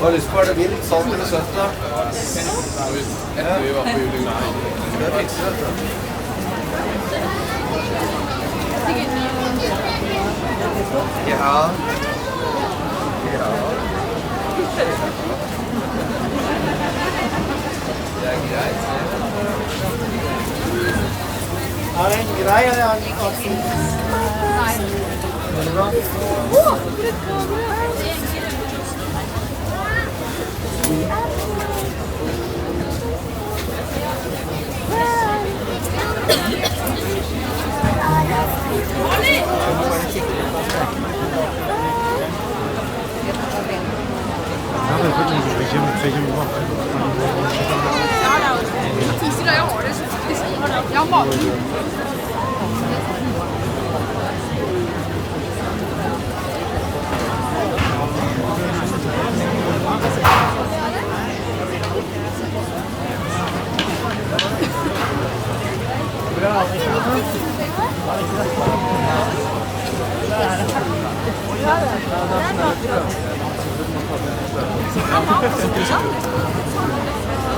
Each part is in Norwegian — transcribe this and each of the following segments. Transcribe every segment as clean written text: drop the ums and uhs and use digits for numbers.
Har lyst på det vilt, salt eller søtt da? Etter vi var på juling. Det fikser dette. Ja. Det er greit. Er det en grei, eller er det en aksin? Nei. Er det bra?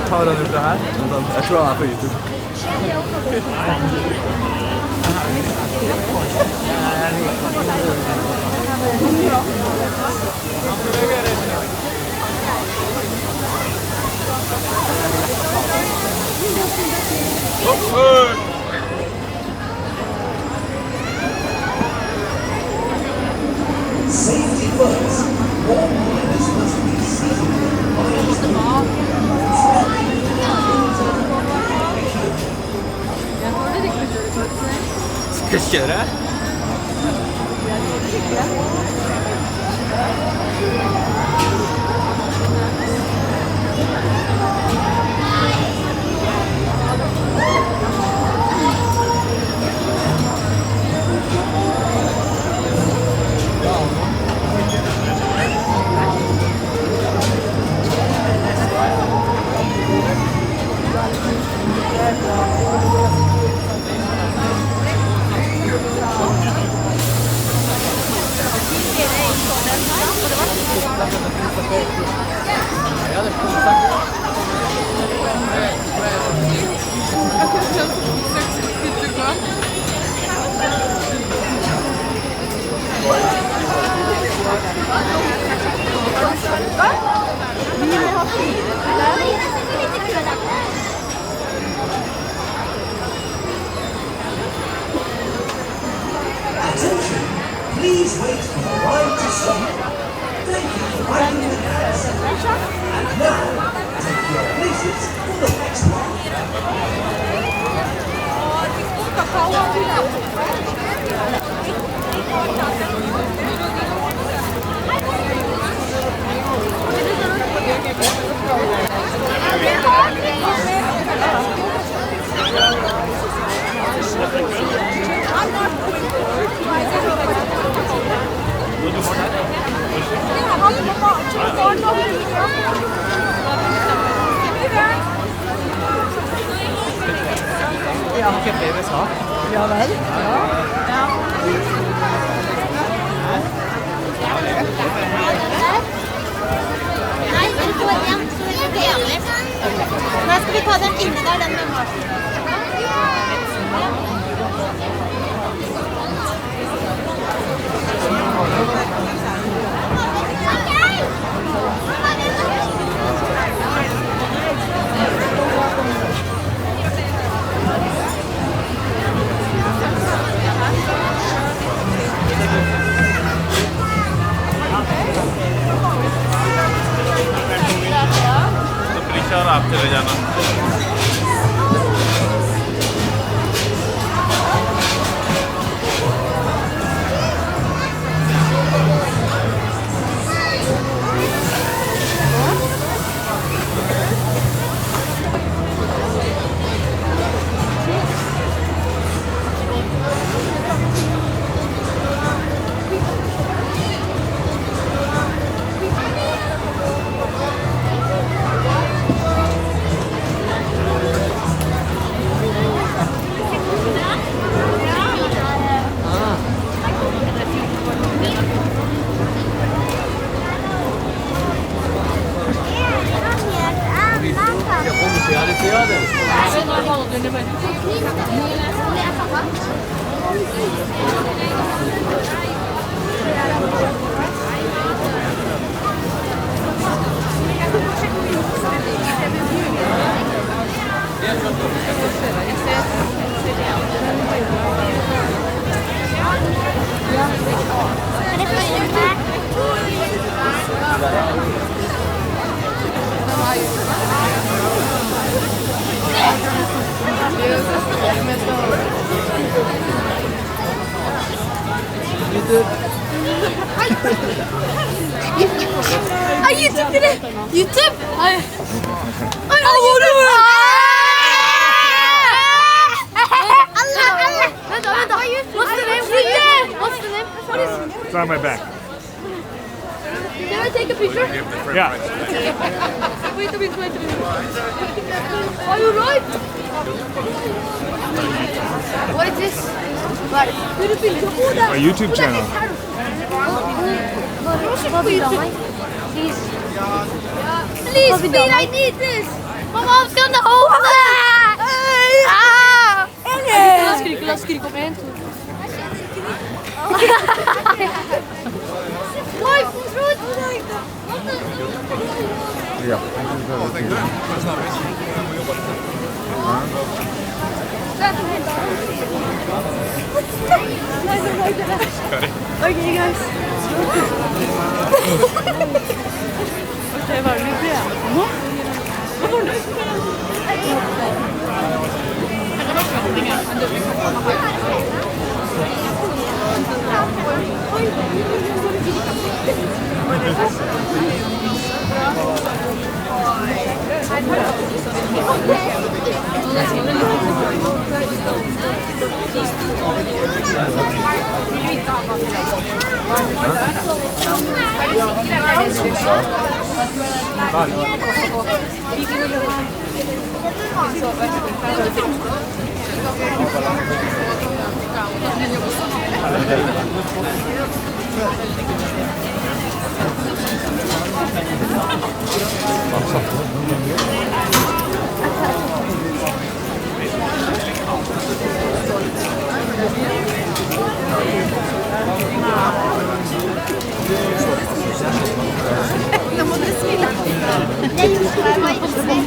Tar den ut det her? Jeg tror han er på YouTube. Safety first. All riders must be seated behind the bar. Skal jeg kjøre? Attention! Please wait for the ride to stop. Thank you for riding with us. And now, take your places for the next one. Ja, kjempe i USA. Ja vel? Ja. Nei, du får en så det er jævlig. Nei, skal vi ta den inne der, den med maten? Köra upp till det gärna. YouTube! What's the name? It's on my back. Can I take a picture? Yeah. Wait a minute. Are you right? What is this? My YouTube channel. Please, Speed, I need this! My mom's gonna open it! La oss skrike om en tur. Oi, fruit! Ja. Okay, guys. Det var litt bra. Nå? Hva var det? Nå må dere smile. Jeg gjorde det meg ikke smil.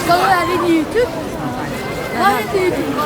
Skal du være en YouTube? Hva heter YouTube?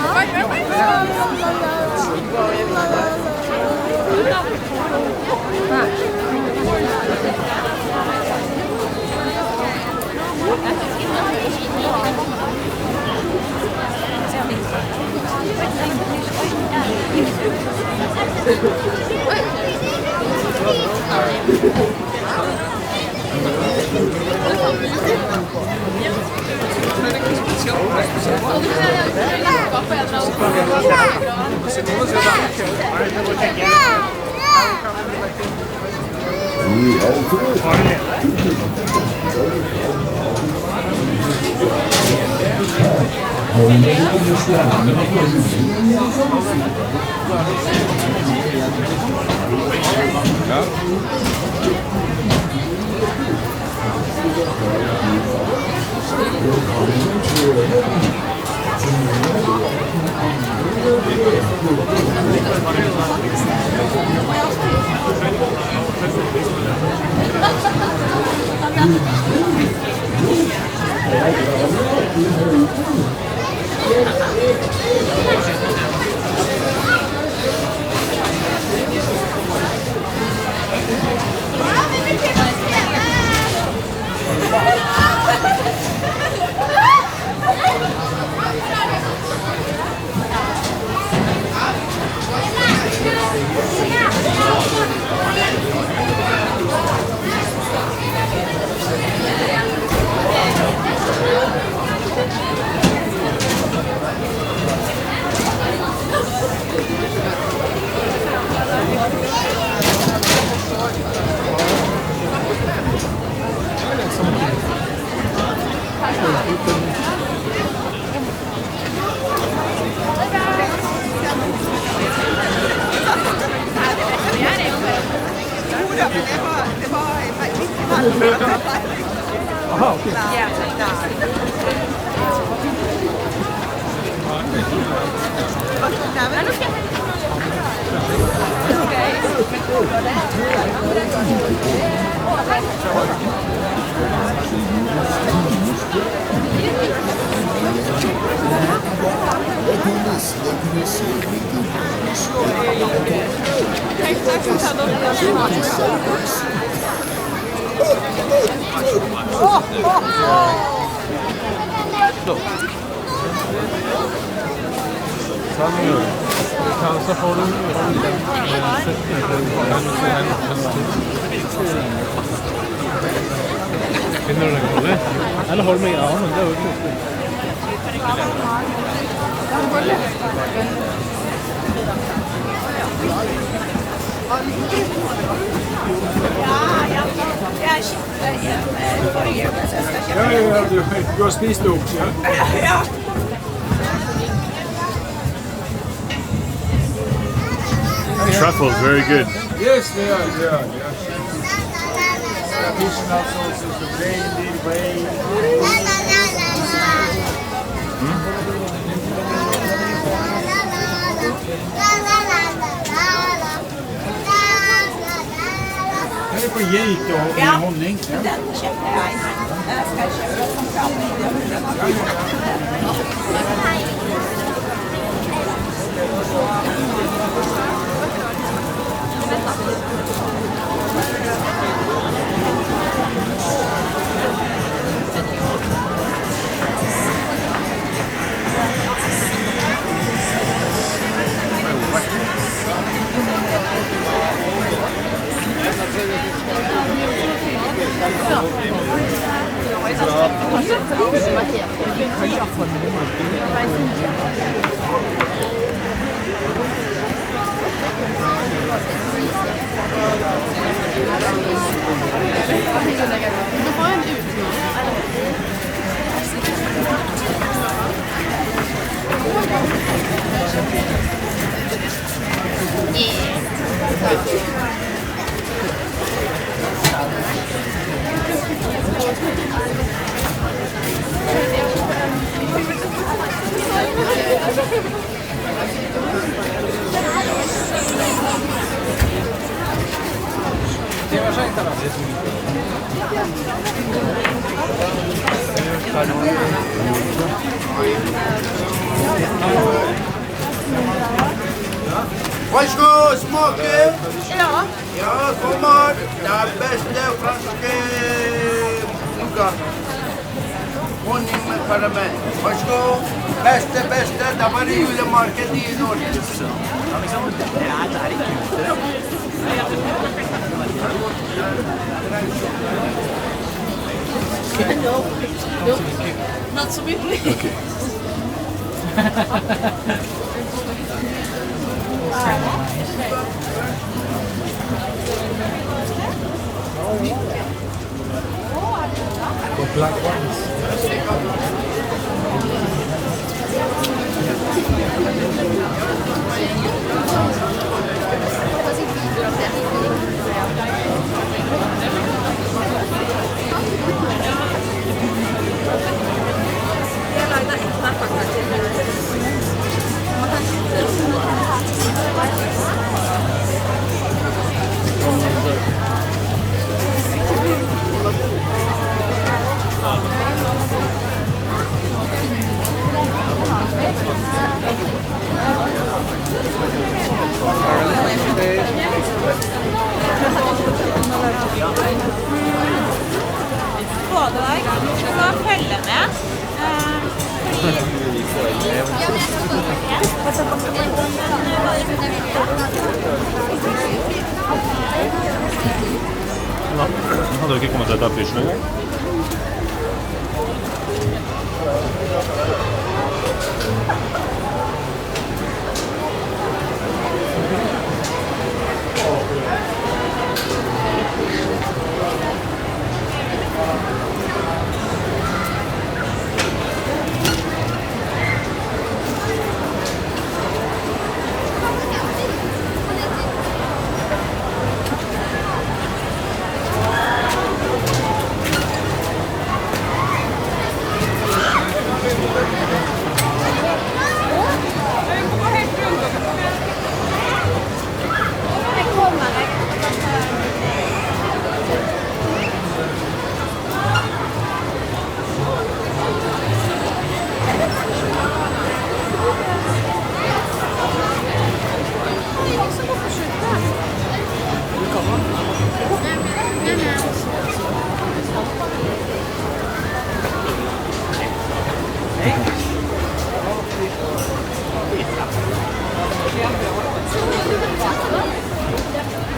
Kanskje får du finner du deg på det? Eller hold meg i armen, det er jo ikke Du har spist det opp, ja? Truffle is very good. Yes, they are. Additional sauces, the brandy, Er det på geit og honning? Den kjøpte jeg. Varsågod, smake! Ja. Ja, kommer. Det er beste franske noe. Honning med karamell. Varsågod. Beste, det er bare julemarked i Norge. Not so big. Okay. The black ones. Både deg, du skal følge med. Hadde du ikke kommet til å ta pysjen en gang?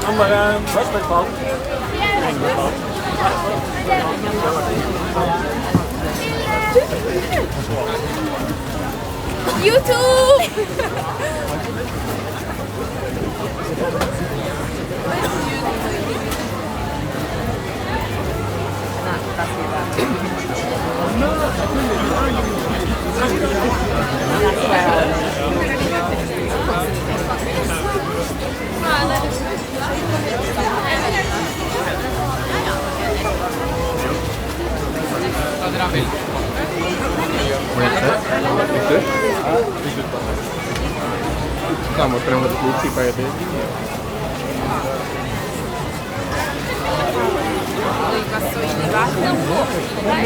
Han bare først med fall. YouTube! Estamos esperando el club para que passo in vattene.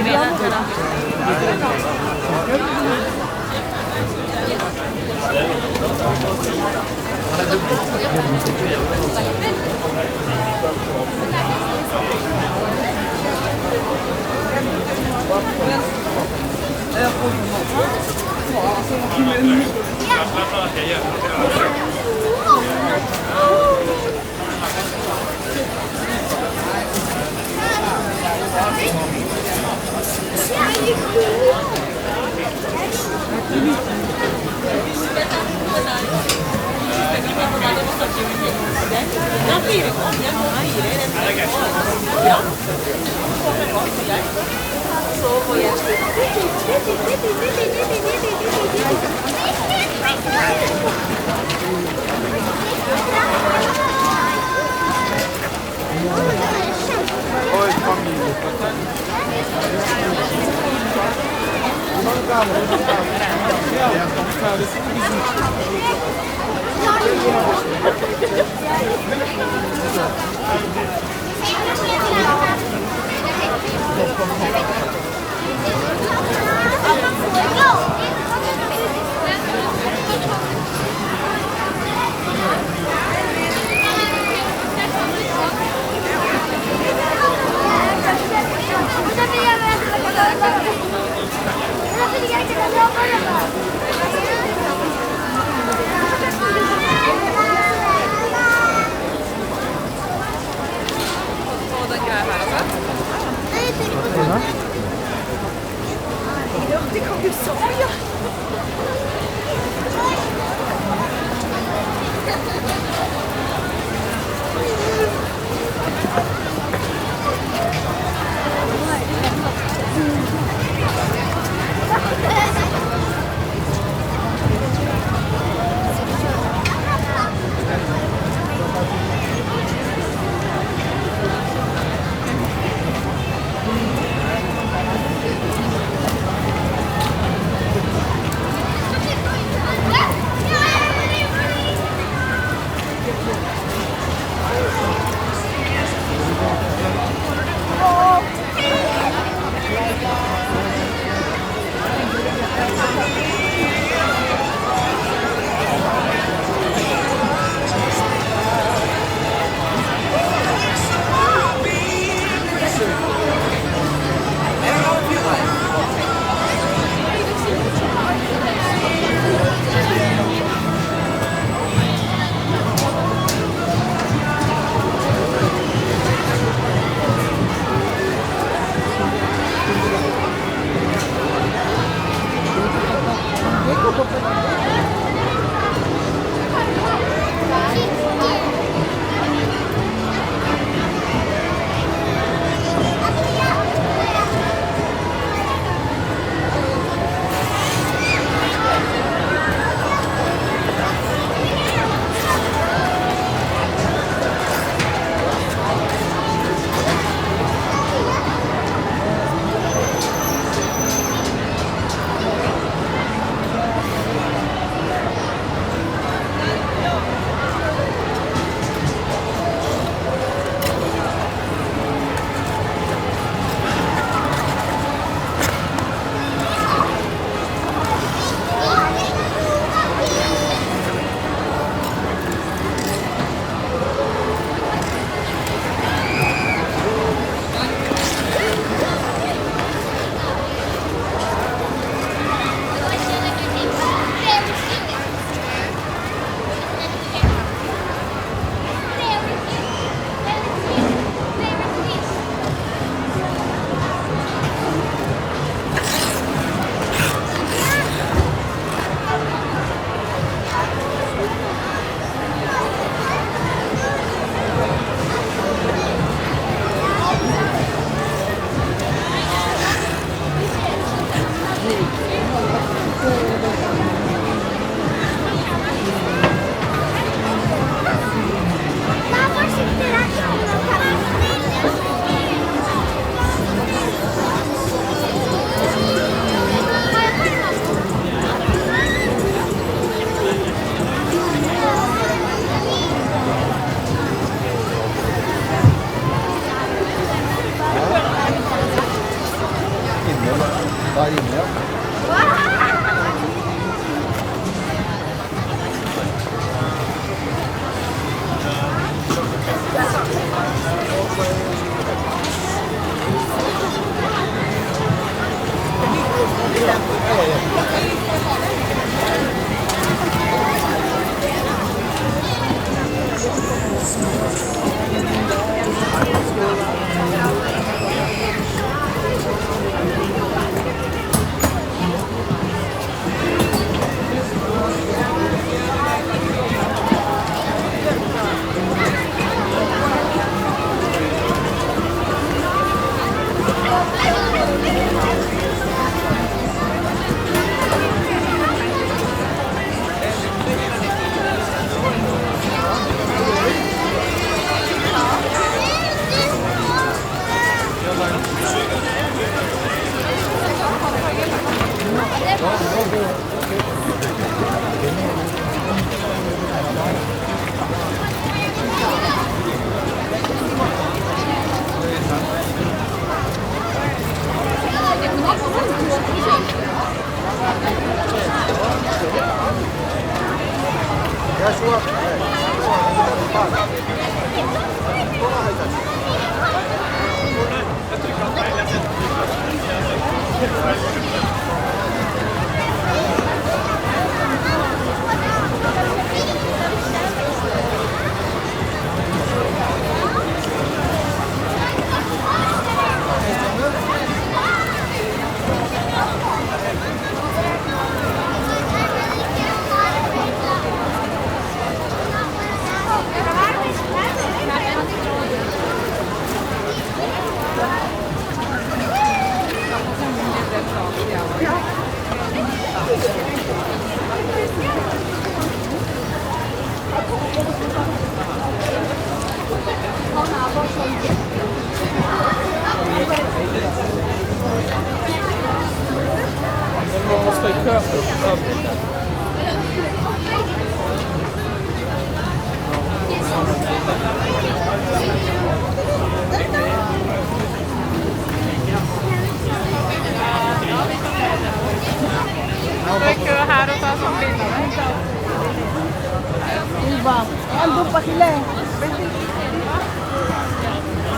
Oi, família.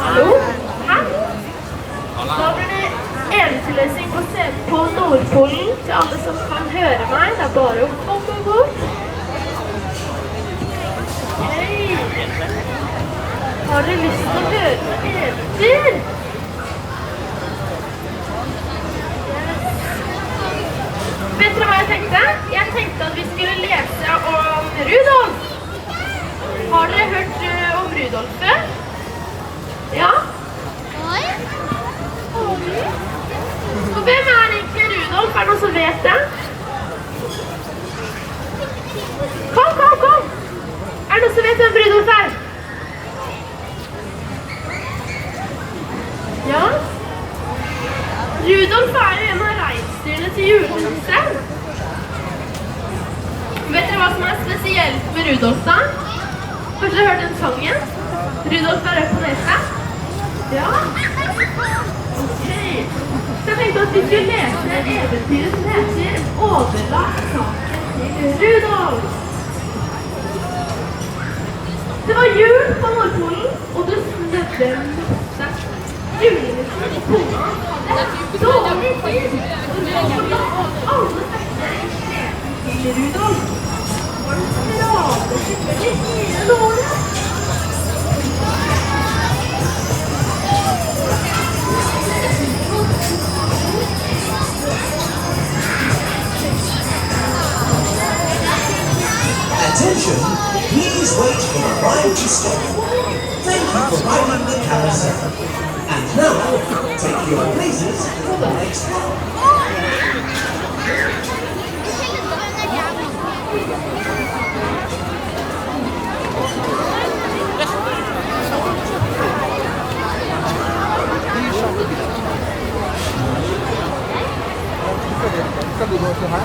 Hallo? Hæ? Da blir det eventyrlesing på scenen på Nordpolen til alle som kan høre meg. Det er bare å komme bort. Hei! Har dere lyst til å høre noe eventyr? Vet dere hva jeg tenkte? Jeg tenkte at vi skulle lese om Rudolf. Har dere hørt om Rudolf før? Ja? Oi. Og hvem er egentlig Rudolf? Er det noen som vet det? Kom! Er det noen som vet hvem Rudolf er? Ja? Rudolf er jo en av reinsdyrene til julehuset. Vet dere hva som er spesielt med Rudolf da? Kanskje dere har hørt den sangen? Rudolf er rød på nesa? Ja? Ok. Så jeg tenkte at vi skulle lese eventyret som heter Overlagt saken til Rudolf. Det var jul på Nordpolen, og det snødde masse. Julenissen og kona hadde dårlig tid, og Rudolf la opp alle festene i klesen til Rudolf. Var det strade skikkelig hele året? Attention, please wait for the ride to stop. Thank you for riding the carousel. And now, take your places for the next ride. Kan du gå til her?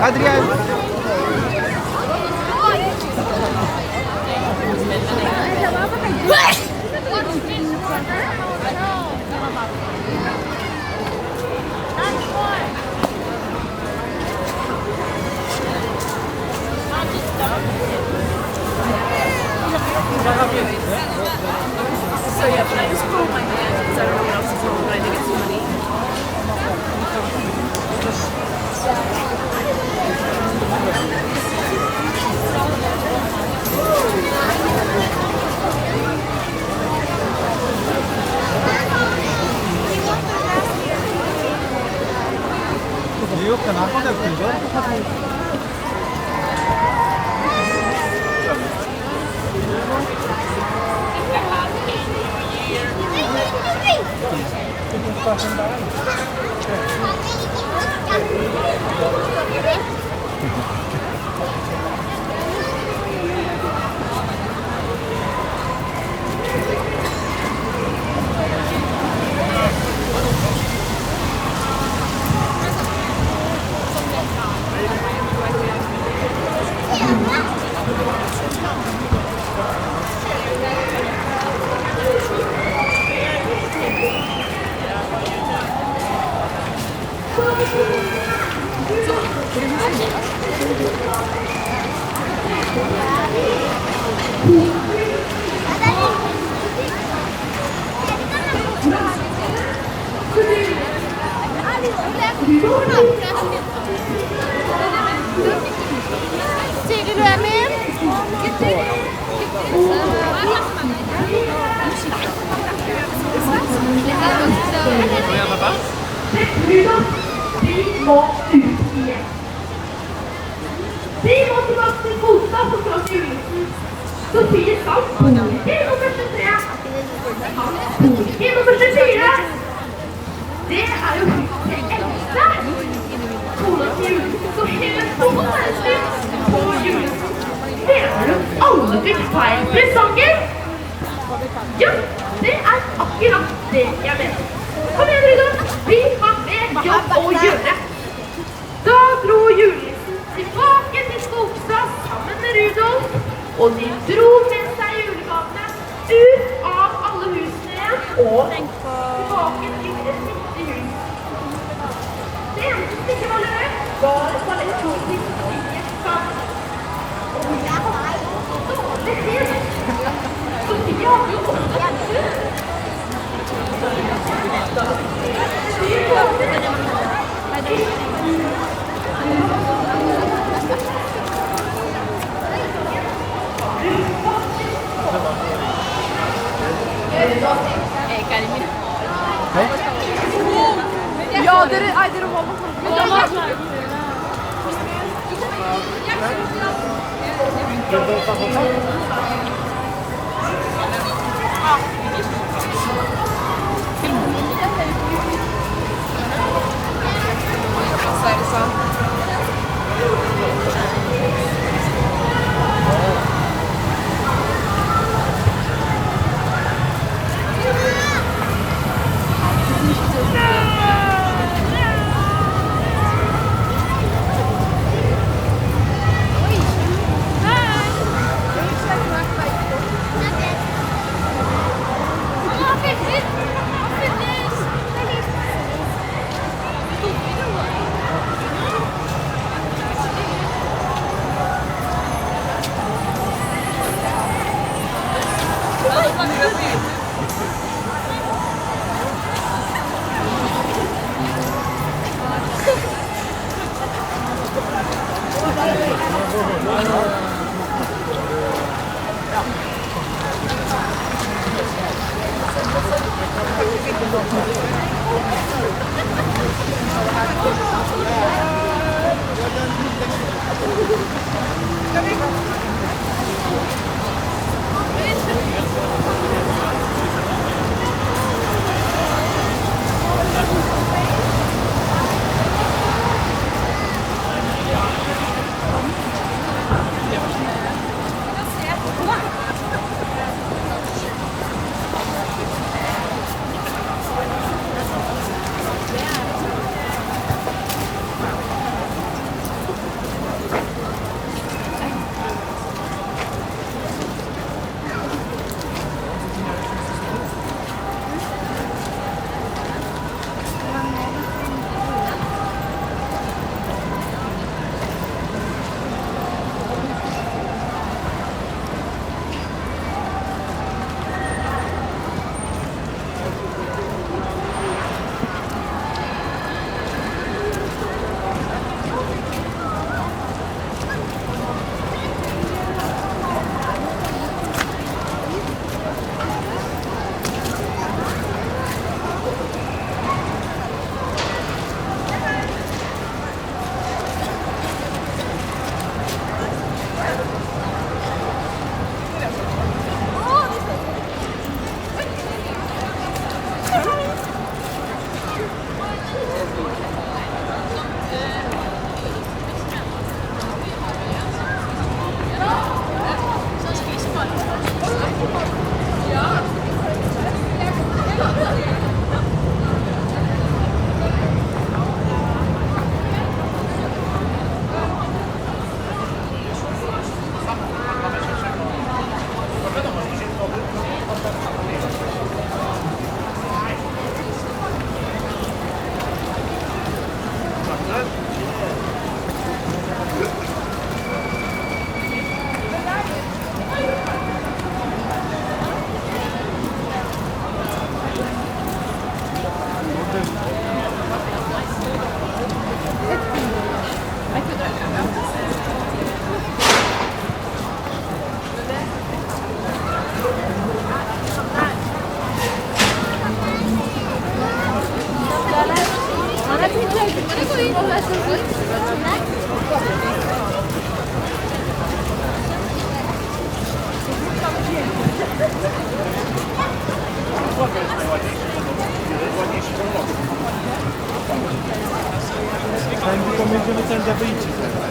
Adrian. So yeah, but I just hold my hand because I don't know what else is wrong, but I think it's funny. Sier du er med? Vi må ut igjen. Vi må tilbake til Kosta på Klaus Julesen. Sofie skal bor i nummer 23. Han bor i nummer 24. Det er jo det eldste. Kola til Julesen så hele solen på Julesen. Mener du alle fikk feil presanger? Ja, det er akkurat det jeg mener. Kom igjen, Rudolf. Vi har mer jobb å gjøre. Da dro julenissen tilbake til Skogstad sammen med Rudolf, og de dro med seg julegavene ut av alle husene igjen og tilbake til det siste hus. Det eneste som ikke var levert var toalettpolitikk i Gjestan. Og jeg var dårlig tid. Så de hadde jo også et hus. Ja, dere holder Sen kommer kunna tända beaches här.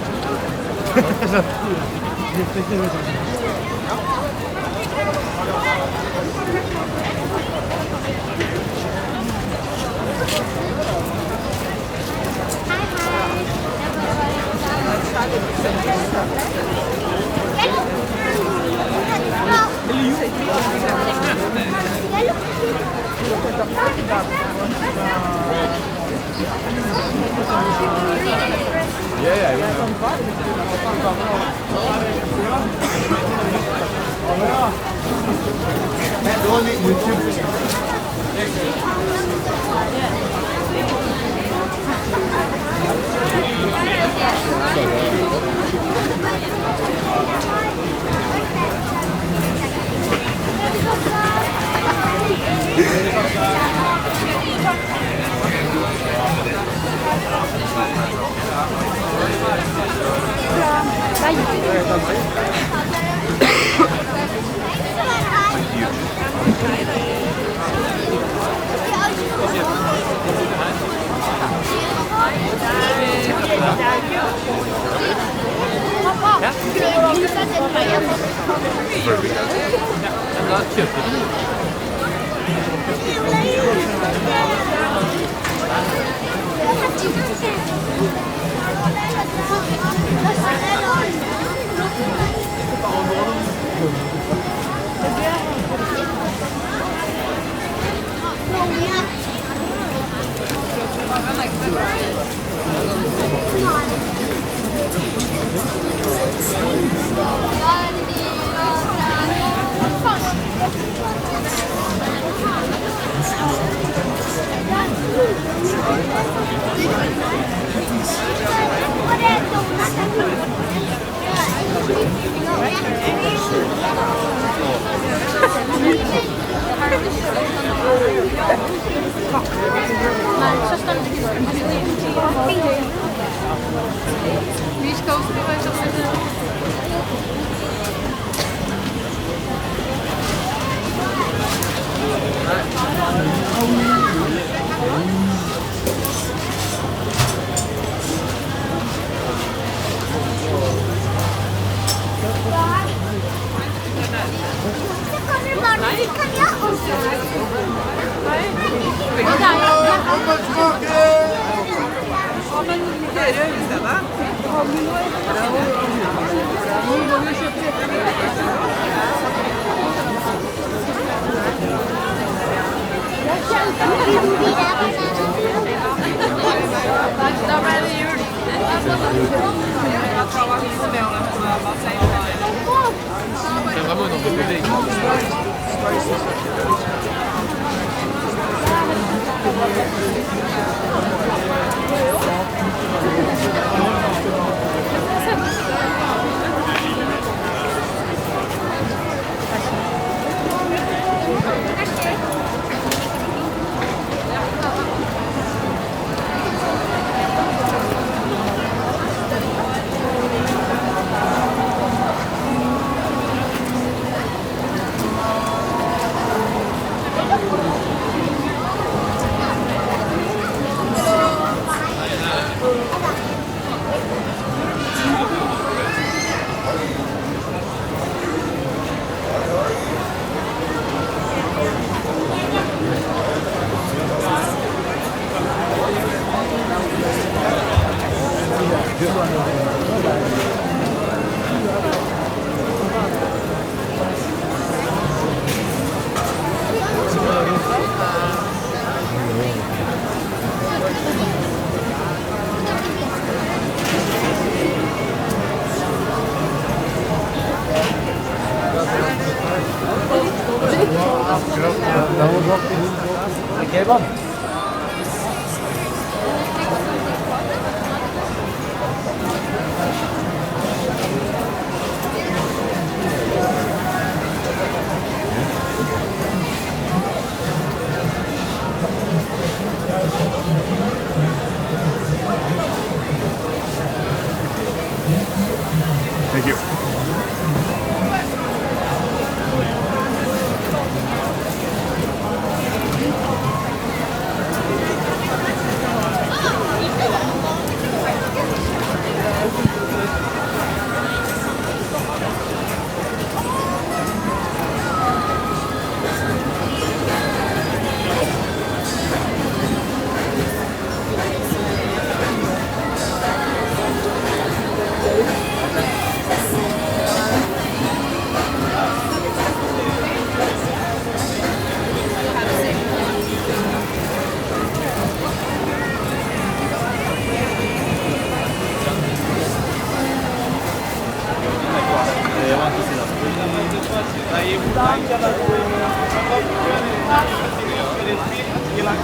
C'est vraiment une envie de bébé. Kebap.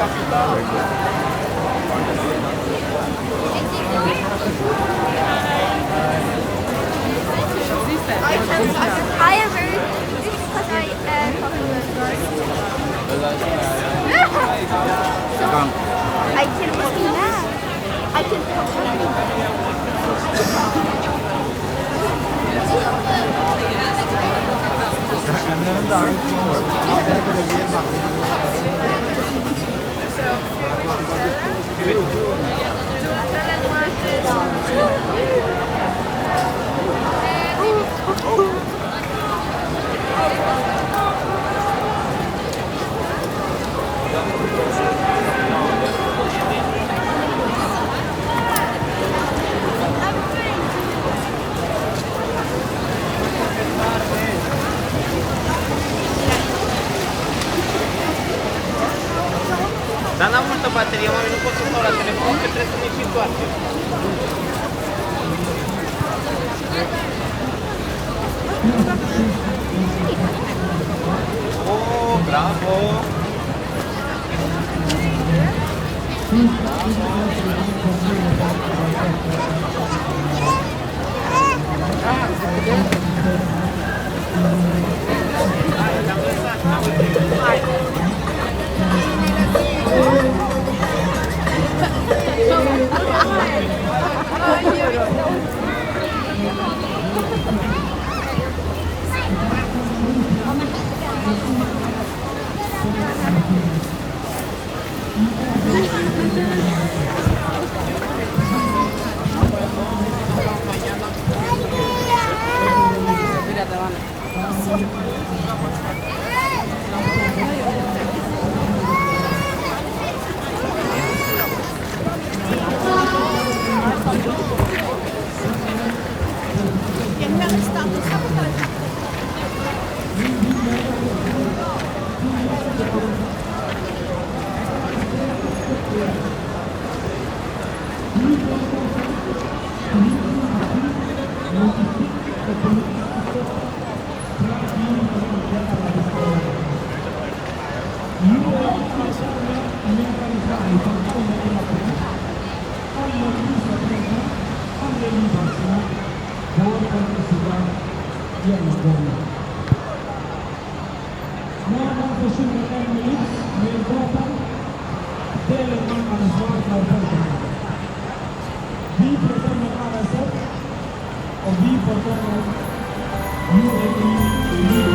I am very because I so I can look that. I can Dar n-am multă baterie, mami, nu pot să stau la telefon, că trebuie să ne și întoarcem. Oh, bravo! Vi